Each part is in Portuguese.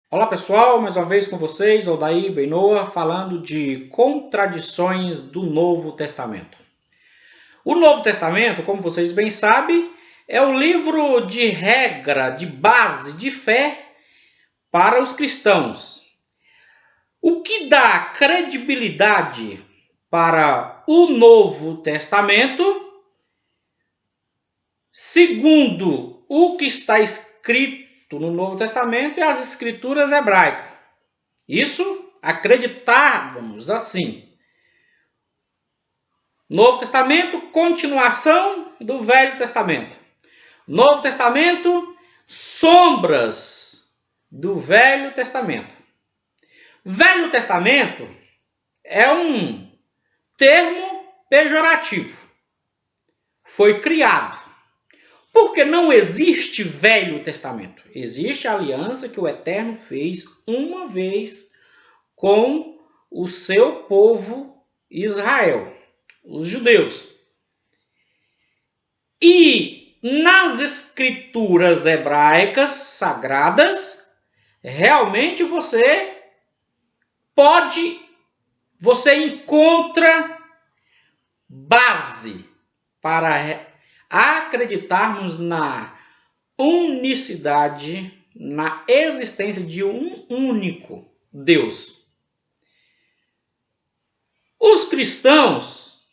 Olá pessoal, mais uma vez com vocês, Odair Benoa, falando de contradições do Novo Testamento. O Novo Testamento, como vocês bem sabem, é o livro de regra, de base, de fé para os cristãos. O que dá credibilidade para o Novo Testamento, segundo o que está escrito no Novo Testamento, é as escrituras hebraicas. Isso acreditávamos assim. Novo Testamento, continuação do Velho Testamento. Novo Testamento, sombras do Velho Testamento. Velho Testamento é um termo pejorativo. Foi criado. Porque não existe Velho Testamento. Existe a aliança que o Eterno fez uma vez com o seu povo Israel, os judeus. E nas escrituras hebraicas sagradas, realmente você encontra base para acreditarmos na unicidade, na existência de um único Deus. Os cristãos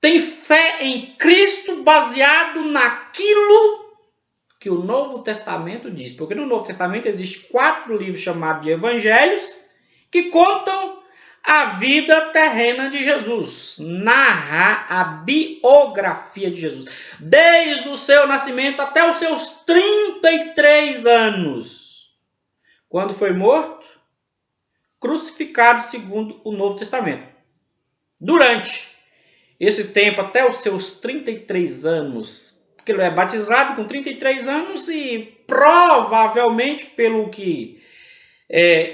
têm fé em Cristo baseado naquilo que o Novo Testamento diz. Porque no Novo Testamento existem 4 livros chamados de Evangelhos que contam a vida terrena de Jesus. Narra a biografia de Jesus. Desde o seu nascimento até os seus 33 anos. Quando foi morto, crucificado segundo o Novo Testamento. Durante esse tempo, até os seus 33 anos, porque ele é batizado com 33 anos e provavelmente, pelo que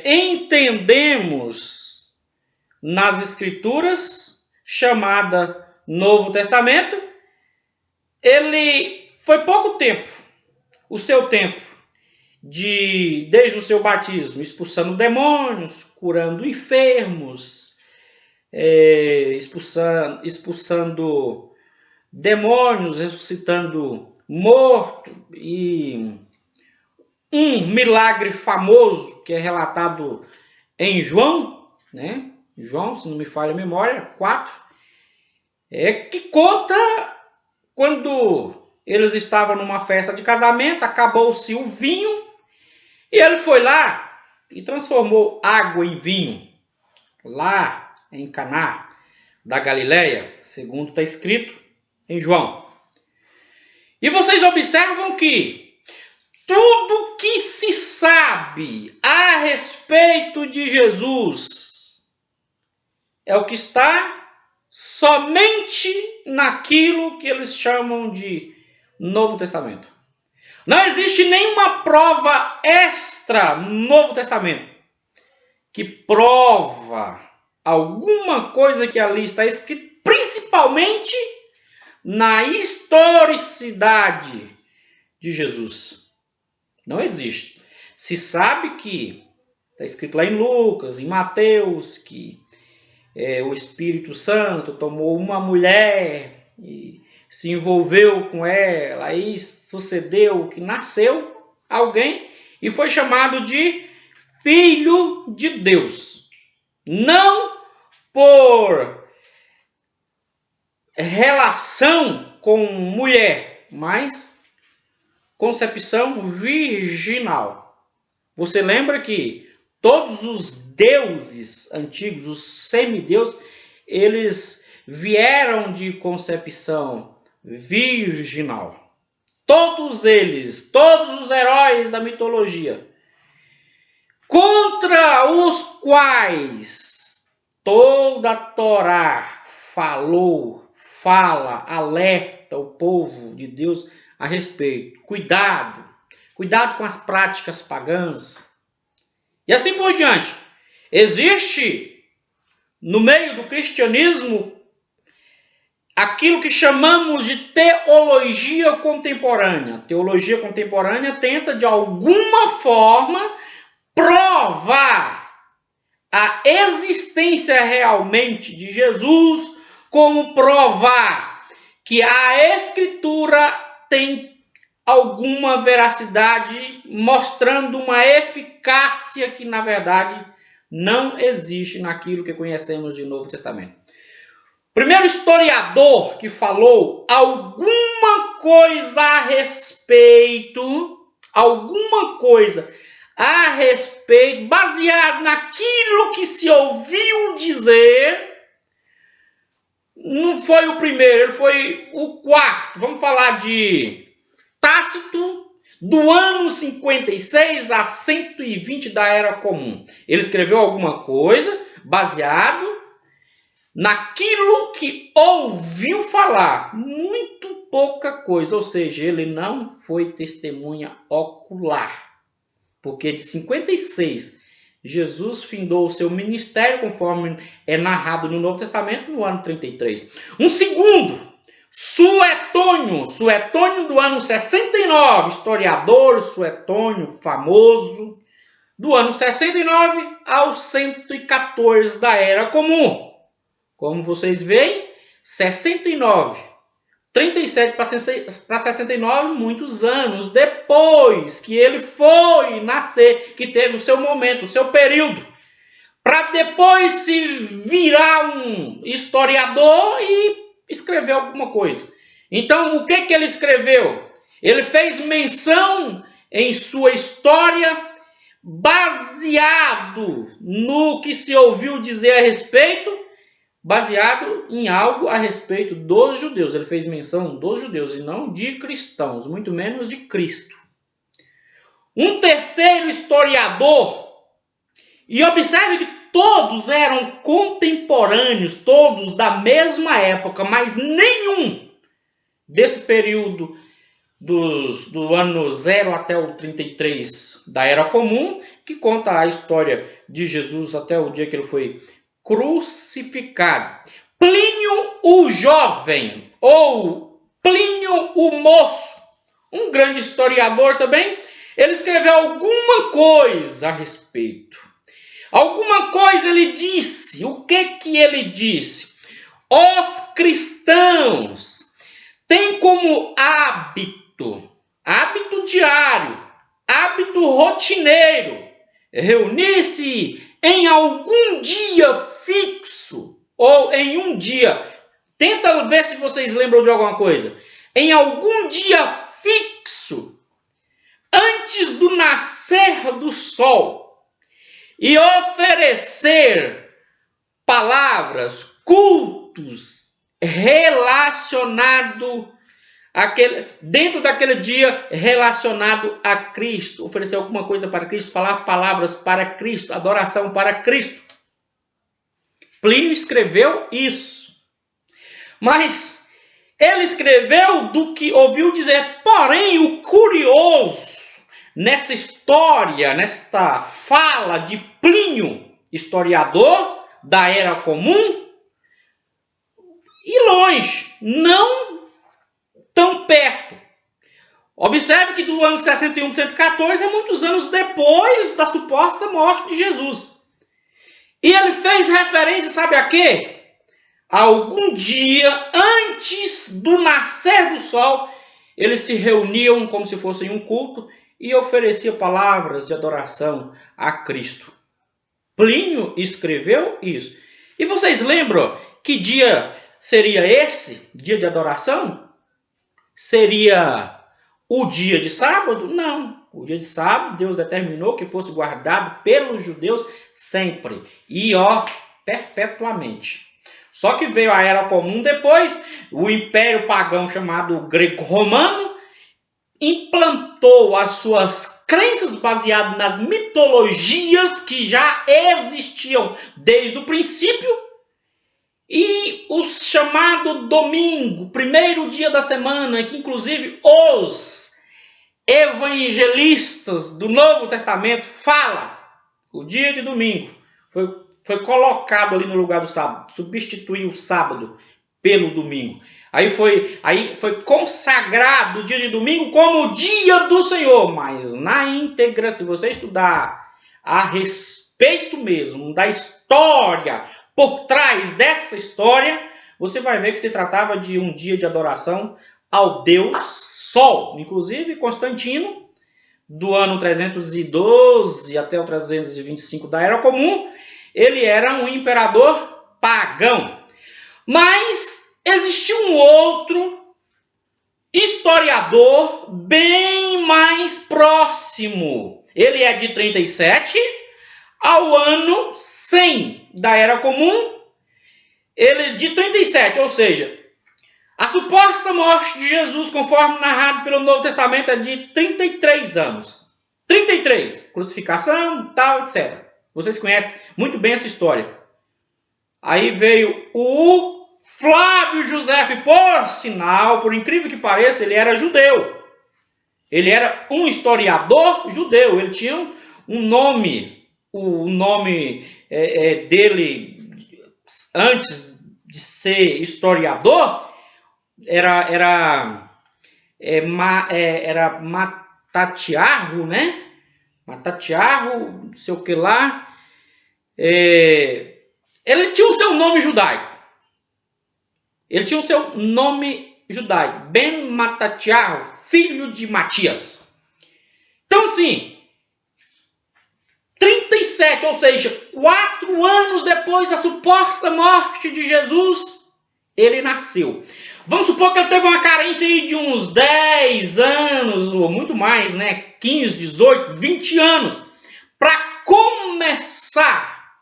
entendemos nas Escrituras, chamada Novo Testamento, ele foi pouco tempo, o seu tempo, desde o seu batismo, expulsando demônios, curando enfermos, expulsando demônios, ressuscitando morto, e um milagre famoso que é relatado em João, né? João, se não me falha a memória, 4, que conta quando eles estavam numa festa de casamento, acabou-se o vinho, e ele foi lá e transformou água em vinho, lá em Caná da Galileia, segundo está escrito em João. E vocês observam que tudo que se sabe a respeito de Jesus é o que está somente naquilo que eles chamam de Novo Testamento. Não existe nenhuma prova extra no Novo Testamento que prova alguma coisa que ali está escrito, principalmente na historicidade de Jesus. Não existe. Se sabe que está escrito lá em Lucas, em Mateus, que o Espírito Santo tomou uma mulher e se envolveu com ela, aí sucedeu que nasceu alguém e foi chamado de Filho de Deus. Não por relação com mulher, mas concepção virginal. Você lembra que todos os deuses antigos, os semideuses, eles vieram de concepção virginal. Todos eles, todos os heróis da mitologia, contra os quais toda a Torá fala, alerta o povo de Deus a respeito. Cuidado com as práticas pagãs. E assim por diante. Existe no meio do cristianismo aquilo que chamamos de teologia contemporânea. A teologia contemporânea tenta de alguma forma provar a existência realmente de Jesus, como provar que a Escritura tem alguma veracidade, mostrando uma eficácia que, na verdade, não existe naquilo que conhecemos de Novo Testamento. O primeiro historiador que falou alguma coisa a respeito, baseado naquilo que se ouviu dizer, não foi o primeiro, ele foi o quarto. Vamos falar de Tácito, do ano 56 a 120 da Era Comum. Ele escreveu alguma coisa baseado naquilo que ouviu falar, muito pouca coisa, ou seja, ele não foi testemunha ocular, porque de 56 Jesus findou o seu ministério, conforme é narrado no Novo Testamento, no ano 33. Um segundo, Suetônio do ano 69, historiador Suetônio, famoso, do ano 69 ao 114 da Era Comum. Como vocês veem, 69, 37 para 69, muitos anos depois que ele foi nascer, que teve o seu momento, o seu período, para depois se virar um historiador e escrever alguma coisa. Então, o que ele escreveu? Ele fez menção em sua história, baseado no que se ouviu dizer a respeito, baseado em algo a respeito dos judeus. Ele fez menção dos judeus e não de cristãos, muito menos de Cristo. Um terceiro historiador, e observe que todos eram contemporâneos, todos da mesma época, mas nenhum desse período do ano 0 até o 33 da Era Comum, que conta a história de Jesus até o dia que ele foi crucificado. Plínio o Jovem, ou Plínio o Moço, um grande historiador também, ele escreveu alguma coisa a respeito. Alguma coisa ele disse. O que ele disse? Os cristãos têm como hábito diário, hábito rotineiro, reunir-se em algum dia fixo, ou em um dia. Tenta ver se vocês lembram de alguma coisa. Em algum dia fixo, antes do nascer do sol, e oferecer palavras, cultos dentro daquele dia relacionado a Cristo, oferecer alguma coisa para Cristo, falar palavras para Cristo, adoração para Cristo. Plínio escreveu isso. Mas ele escreveu do que ouviu dizer. Porém, o curioso nessa história, nesta fala de Plínio, historiador da Era Comum, e longe, não tão perto. Observe que do ano 61 para 114 é muitos anos depois da suposta morte de Jesus. E ele fez referência, sabe a quê? Algum dia antes do nascer do sol, eles se reuniam como se fossem um culto e ofereciam palavras de adoração a Cristo. Plínio escreveu isso. E vocês lembram que dia seria esse? Dia de adoração? Seria o dia de sábado? Não. O dia de sábado, Deus determinou que fosse guardado pelos judeus sempre. E perpetuamente. Só que veio a Era Comum depois, o Império Pagão chamado Greco-Romano implantou as suas crenças baseadas nas mitologias que já existiam desde o princípio, e o chamado domingo, primeiro dia da semana, que inclusive os evangelistas do Novo Testamento falam, o dia de domingo foi colocado ali no lugar do sábado, substituiu o sábado pelo domingo. Aí foi consagrado o dia de domingo como o dia do Senhor. Mas na íntegra, se você estudar a respeito mesmo da história, por trás dessa história, você vai ver que se tratava de um dia de adoração ao Deus Sol. Inclusive, Constantino, do ano 312 até o 325 da Era Comum, ele era um imperador pagão. Mas existiu um outro historiador bem mais próximo. Ele é de 37 ao ano 100 da Era Comum. Ele de 37, ou seja, a suposta morte de Jesus, conforme narrado pelo Novo Testamento, é de 33 anos. 33, crucificação, tal, etc. Vocês conhecem muito bem essa história. Aí veio o Flávio Josefo, por sinal, por incrível que pareça, ele era judeu. Ele era um historiador judeu. Ele tinha um nome, o nome dele, antes de ser historiador, era Matatiarro, né? Matatiarro, não sei o que lá. Ele tinha o seu nome judaico. Ele tinha o seu nome judaico. Ben Matatiarro, filho de Matias. Então, assim, 37, ou seja, 4 anos depois da suposta morte de Jesus, ele nasceu. Vamos supor que ele teve uma carência aí de uns 10 anos, ou muito mais, né? 15, 18, 20 anos, para começar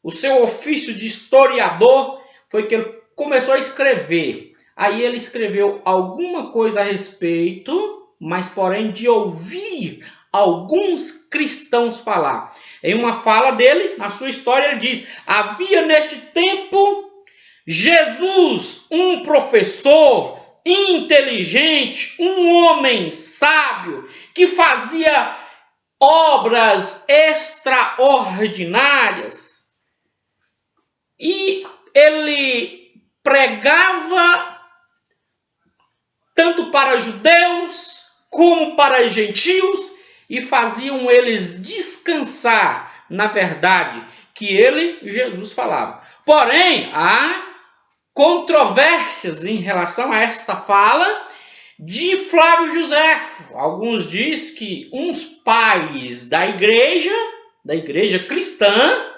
o seu ofício de historiador, foi que ele começou a escrever. Aí ele escreveu alguma coisa a respeito, mas porém de ouvir alguns cristãos falar. Em uma fala dele, na sua história, ele diz: havia neste tempo Jesus, um professor inteligente, um homem sábio, que fazia obras extraordinárias. E ele pregava tanto para judeus como para gentios e faziam eles descansar na verdade que ele, Jesus, falava. Porém, há controvérsias em relação a esta fala de Flávio Josefo. Alguns dizem que uns pais da igreja cristã,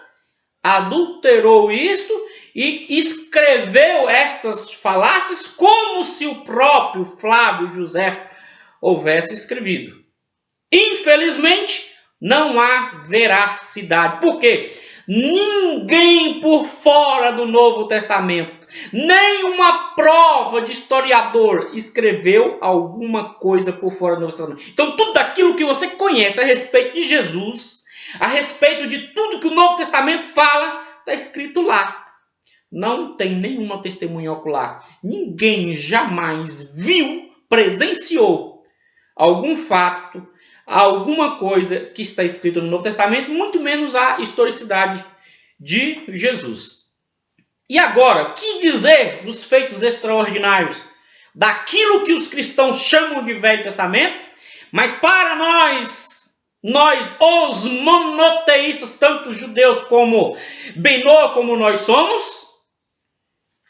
adulterou isto e escreveu estas falácias como se o próprio Flávio Josefo houvesse escrevido. Infelizmente, não há veracidade. Por quê? Ninguém por fora do Novo Testamento, nenhuma prova de historiador escreveu alguma coisa por fora do Novo Testamento. Então, tudo aquilo que você conhece a respeito de Jesus, a respeito de tudo que o Novo Testamento fala, está escrito lá. Não tem nenhuma testemunha ocular. Ninguém jamais viu, presenciou algum fato, alguma coisa que está escrita no Novo Testamento, muito menos a historicidade de Jesus. E agora, que dizer dos feitos extraordinários? Daquilo que os cristãos chamam de Velho Testamento, mas para nós os monoteístas, tanto judeus como Benô, como nós somos,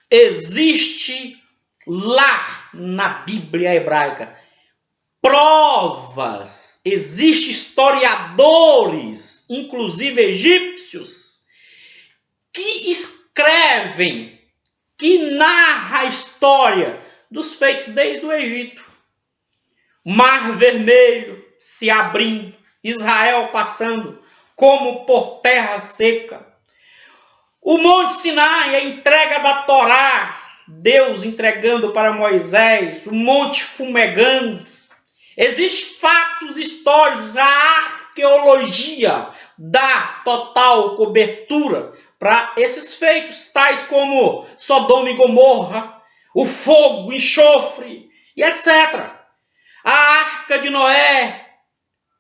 existe lá na Bíblia hebraica provas, existem historiadores, inclusive egípcios, que escrevem, que narram a história dos feitos desde o Egito. Mar Vermelho se abrindo, Israel passando como por terra seca. O Monte Sinai, a entrega da Torá, Deus entregando para Moisés, o monte fumegando. Existem fatos históricos, a arqueologia dá total cobertura para esses feitos, tais como Sodoma e Gomorra, o fogo, o enxofre e etc. A Arca de Noé.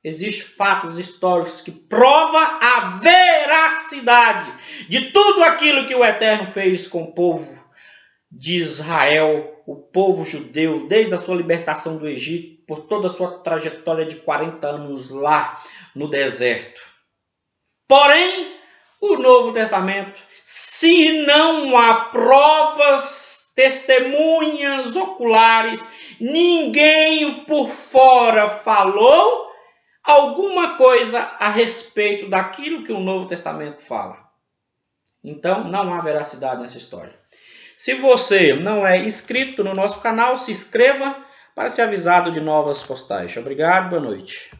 Existem fatos históricos que provam a veracidade de tudo aquilo que o Eterno fez com o povo de Israel, o povo judeu, desde a sua libertação do Egito, por toda a sua trajetória de 40 anos lá no deserto. Porém, o Novo Testamento, se não há provas, testemunhas oculares, ninguém por fora falou alguma coisa a respeito daquilo que o Novo Testamento fala. Então, não há veracidade nessa história. Se você não é inscrito no nosso canal, se inscreva para ser avisado de novas postagens. Obrigado, boa noite.